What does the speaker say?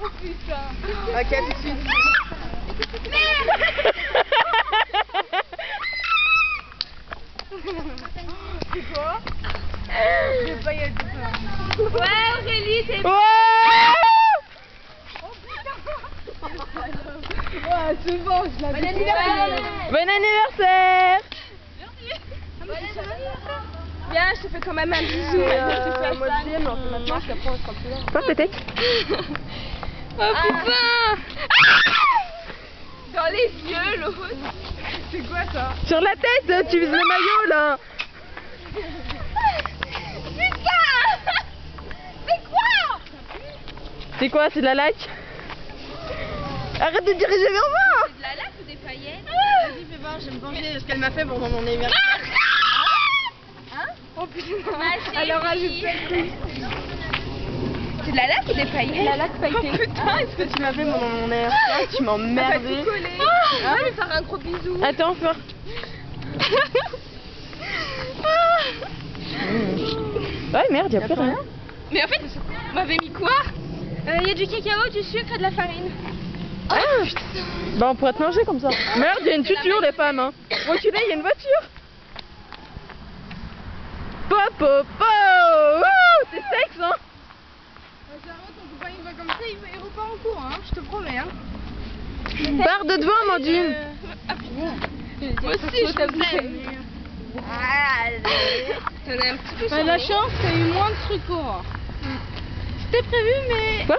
Oh putain. Ok, tout de suite. C'est quoi? Des paillettes. Ouais, Aurélie, c'est bon. Ouais, Ouais, c'est bon, je l'avais. Bon anniversaire. bon anniversaire. Viens, je te fais quand même un bisou. Mois de juillet, mais on fait maintenant, parce qu'après on sera plus là. Quoi, peut-être? Oh putain. Dans les yeux, l'autre. C'est quoi ça? Sur la tête, tu vises le maillot là. Putain. C'est quoi? C'est quoi, c'est de la laque? Arrête de diriger vers moi. C'est de la laque ou des paillettes? Vas-y, fais voir, je vais me venger de ce qu'elle m'a fait pendant mon anniversaire. Oh putain. Ma chérie. Alors rajoute ça. C'est de la laque ou des paillettes? La laque pailletée. Oh putain, ce que tu m'as fait pendant mon anniversaire, tu m'as emmerdé. Tout collé. Je vais lui faire un gros bisou. Attends, fais. Ouais, merde, y'a plus rien. Mais en fait, vous m'avez mis quoi? Il y a du cacao, du sucre et de la farine. Ah, bah on pourrait te manger comme ça. Merde, il y a une tuture les femmes hein. Reculez, il y a une voiture. Popo, c'est sexe hein. Ton copain il va comme ça, il repart en cours, hein, je te promets. Hein. Barre de devant, Amandine. Moi aussi, je t'aime. T'en as un petit peu sur La chance, t'as eu moins de trucs. C'était prévu, mais... Quoi?